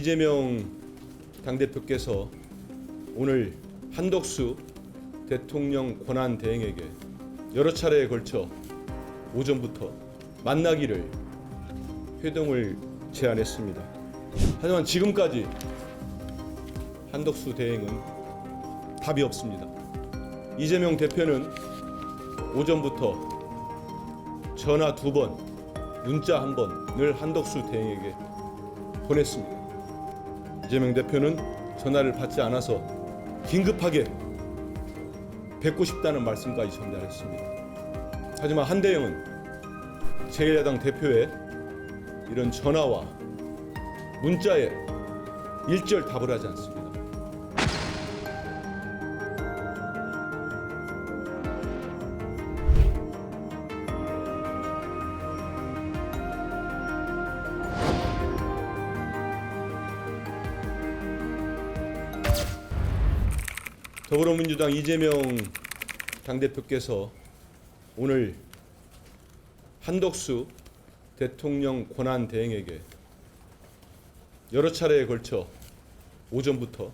이재명 당대표께서 오늘 한덕수 대통령 권한대행에게 여러 차례에 걸쳐 오전부터 만나기를 회동을 제안했습니다. 하지만 지금까지 한덕수 대행은 답이 없습니다. 이재명 대표는 오전부터 전화 2번, 문자 1번을 한덕수 대행에게 보냈습니다. 이재명 대표는 전화를 받지 않아서 긴급하게 뵙고 싶다는 말씀까지 전달했습니다. 하지만 한대영은 제1야당 대표의 이런 전화와 문자에 일절 답을 하지 않습니다. 더불어민주당 이재명 당대표께서 오늘 한덕수 대통령 권한대행에게 여러 차례에 걸쳐 오전부터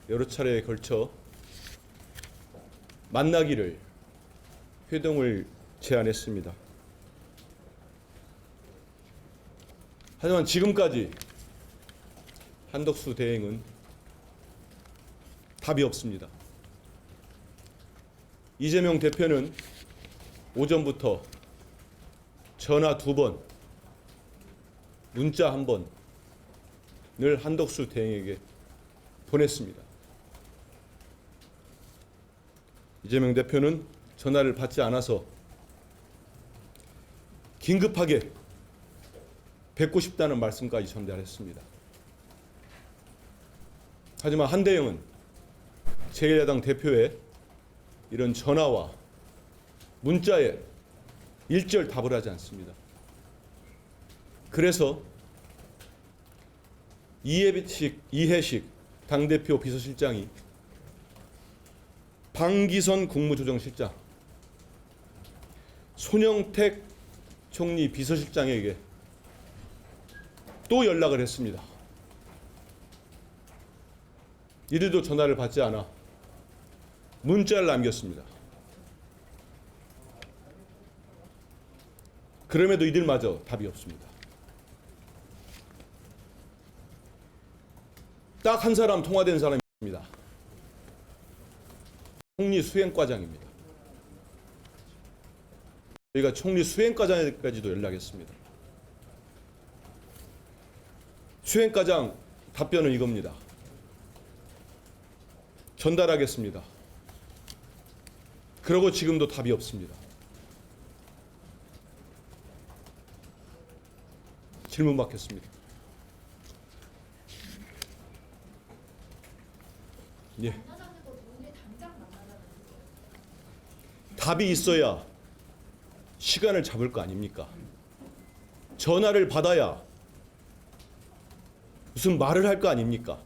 여러 차례에 걸쳐 만나기를 회동을 제안했습니다. 하지만 지금까지 한덕수 대행은 답이 없습니다. 이재명 대표는 오전부터 전화 2번, 문자 1번을 한덕수 대행에게 보냈습니다. 이재명 대표는 전화를 받지 않아서 긴급하게 뵙고 싶다는 말씀까지 전달했습니다. 하지만 한대영은 제1야당 대표의 이런 전화와 문자에 일절 답을 하지 않습니다. 그래서 이해식 당대표 비서실장이 방기선 국무조정실장, 손영택 총리 비서실장에게 또 연락을 했습니다. 이들도 전화를 받지 않아 문자를 남겼습니다. 그럼에도 이들마저 답이 없습니다. 딱 한 사람 통화된 사람이 있습니다. 총리 수행과장입니다. 저희가 총리 수행과장에까지도 연락했습니다. 수행과장 답변은 이겁니다. 전달하겠습니다. 그러고 지금도 답이 없습니다. 질문 받겠습니다. 예. 답이 있어야 시간을 잡을 거 아닙니까? 전화를 받아야 무슨 말을 할 거 아닙니까?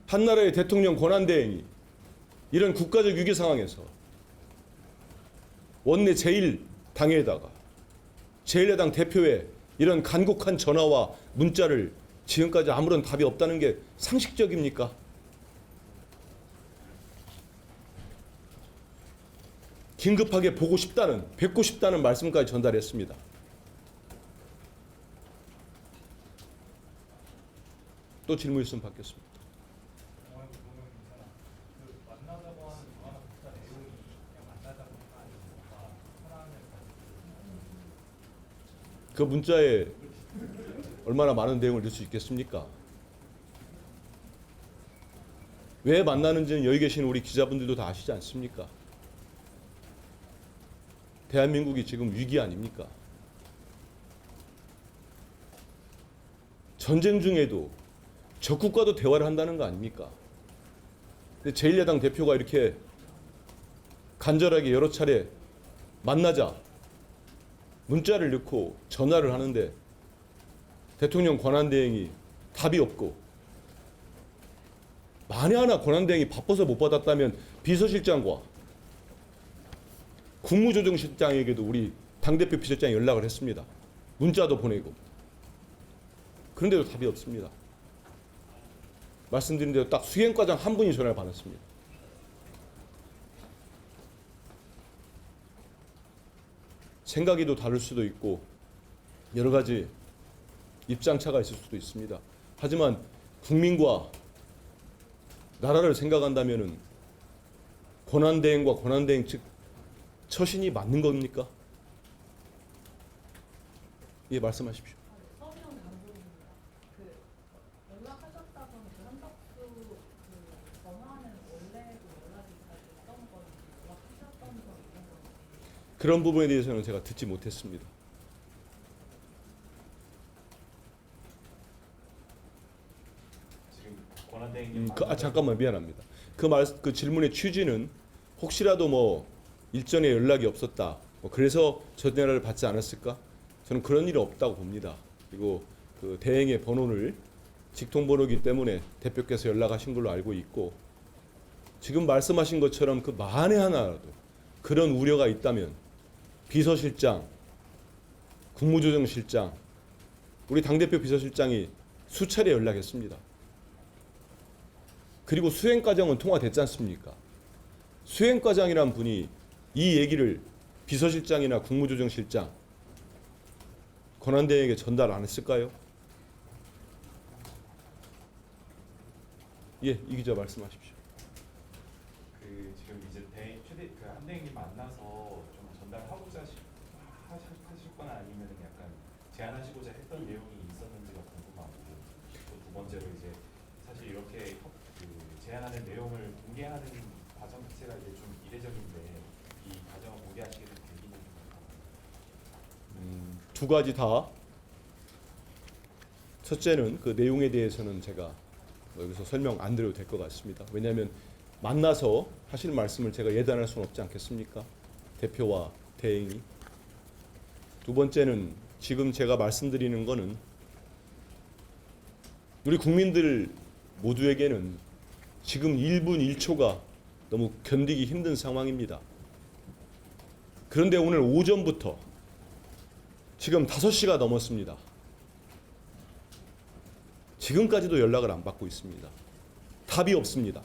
한나라의 대통령 권한대행이 이런 국가적 위기 상황에서 원내 제1당에다가 제1야당 대표의 이런 간곡한 전화와 문자를 지금까지 아무런 답이 없다는 게 상식적입니까? 긴급하게 뵙고 싶다는 말씀까지 전달했습니다. 또 질문 있으면 받겠습니다. 그 문자에 얼마나 많은 내용을 넣을 수 있겠습니까? 왜 만나는지는 여기 계신 우리 기자분들도 다 아시지 않습니까? 대한민국이 지금 위기 아닙니까? 전쟁 중에도 적국과도 대화를 한다는 거 아닙니까? 근데 제1야당 대표가 이렇게 간절하게 여러 차례 만나자 문자를 넣고 전화를 하는데 대통령 권한대행이 답이 없고, 만에 하나 권한대행이 바빠서 못 받았다면 비서실장과 국무조정실장에게도 우리 당대표 비서실장이 연락을 했습니다. 문자도 보내고. 그런데도 답이 없습니다. 말씀드린 대로 딱 수행과장 한 분이 전화를 받았습니다. 생각이 또 다를 수도 있고 여러 가지 입장차가 있을 수도 있습니다. 하지만 국민과 나라를 생각한다면은 권한대행과 권한대행 측 처신이 맞는 겁니까? 예, 말씀하십시오. 서명 당국입니다. 연락하셨다고는 한덕수 전화는 원래도 연락이 잘 됐던 건지 연락하셨던 적 있는 건지. 그런 부분에 대해서는 제가 듣지 못했습니다. 지금 권한대행님 잠깐만 미안합니다. 그 질문의 취지는 혹시라도 뭐 일전에 연락이 없었다. 뭐 그래서 전화를 받지 않았을까? 저는 그런 일이 없다고 봅니다. 그리고 그 대행의 번호를 직통번호이기 때문에 대표께서 연락하신 걸로 알고 있고 지금 말씀하신 것처럼 그 만에 하나라도 그런 우려가 있다면 비서실장, 국무조정실장, 우리 당대표 비서실장이 수차례 연락했습니다. 그리고 수행과정은 통화됐지 않습니까? 수행과장이란 분이 이 얘기를 비서실장이나 국무조정실장, 권한대행에게 전달 안 했을까요? 예, 이 기자 말씀하십시오. 지금 이제 한대행님 만나서 좀 전달하고자 하셨거나 아니면 약간 제안하시고자 했던 내용이 있었는지가 궁금하고 또 두 번째로 이제 사실 이렇게 제안하는 내용을 공개하는 과정 자체가 이제 좀 이례적인데 이 과정을 공개하시게 된 계기는 두 가지 다. 첫째는 그 내용에 대해서는 제가 여기서 설명 안 드려도 될 것 같습니다. 왜냐하면 만나서 하실 말씀을 제가 예단할 수는 없지 않겠습니까? 대표와 대행이. 두 번째는 지금 제가 말씀드리는 거는 우리 국민들 모두에게는 지금 1분 1초가 너무 견디기 힘든 상황입니다. 그런데 오늘 오전부터 지금 5시가 넘었습니다. 지금까지도 연락을 안 받고 있습니다. 답이 없습니다.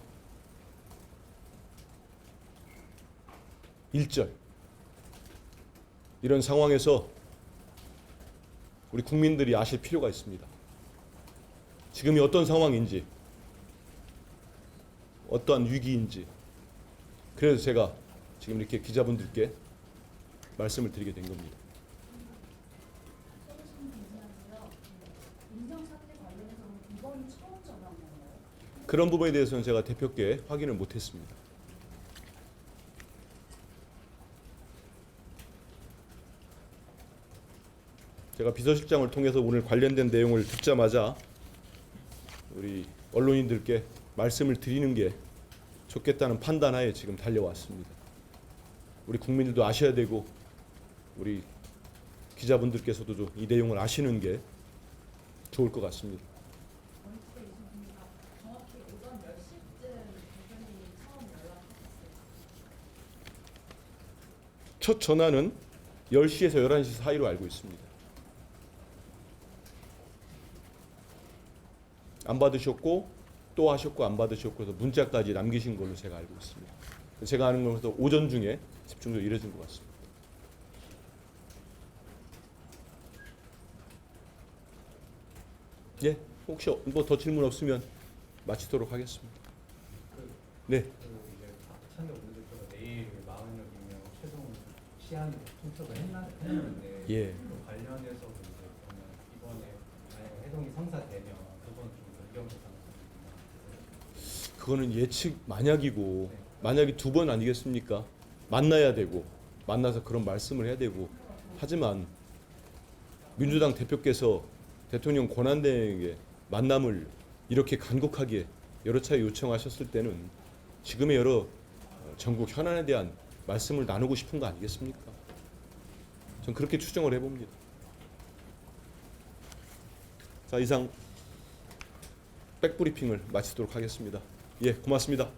1절. 이런 상황에서 우리 국민들이 아실 필요가 있습니다. 지금이 어떤 상황인지, 어떠한 위기인지. 그래서 제가 지금 이렇게 기자분들께 말씀을 드리게 된 겁니다. 그런 부분에 대해서는 제가 대표께 확인을 못했습니다. 제가 비서실장을 통해서 오늘 관련된 내용을 듣자마자 우리 언론인들께 말씀을 드리는 게 좋겠다는 판단하에 지금 달려왔습니다. 우리 국민들도 아셔야 되고 우리 기자분들께서도 좀 이 내용을 아시는 게 좋을 것 같습니다. 정확히 오전 몇 시쯤 대표님이 처음 연락하셨어요? 첫 전화는 10시에서 11시 사이로 알고 있습니다. 안 받으셨고 또 하셨고 안 받으셨고 해서 문자까지 남기신 걸로 제가 알고 있습니다. 제가 아는 것에서 오전 중에 집중적으로 이뤄진 것 같습니다. 예, 혹시 뭐 더 질문 없으면 마치도록 하겠습니다. 네. 이제 박찬대 원내대표가 내일 40여명 최종 시한 통첩을 했는데 예. 그 관련해서 이제 그러면 이번에 만약에 해동이 성사되면 그건 좀 의견 가능성이 그거는 예측 만약이고 네. 만약이 두 번 아니겠습니까? 만나야 되고 만나서 그런 말씀을 해야 되고 하지만 민주당 대표께서 대통령 권한대행에게 만남을 이렇게 간곡하게 여러 차례 요청하셨을 때는 지금의 여러 전국 현안에 대한 말씀을 나누고 싶은 거 아니겠습니까? 전 그렇게 추정을 해봅니다. 자, 이상 백브리핑을 마치도록 하겠습니다. 예, 고맙습니다.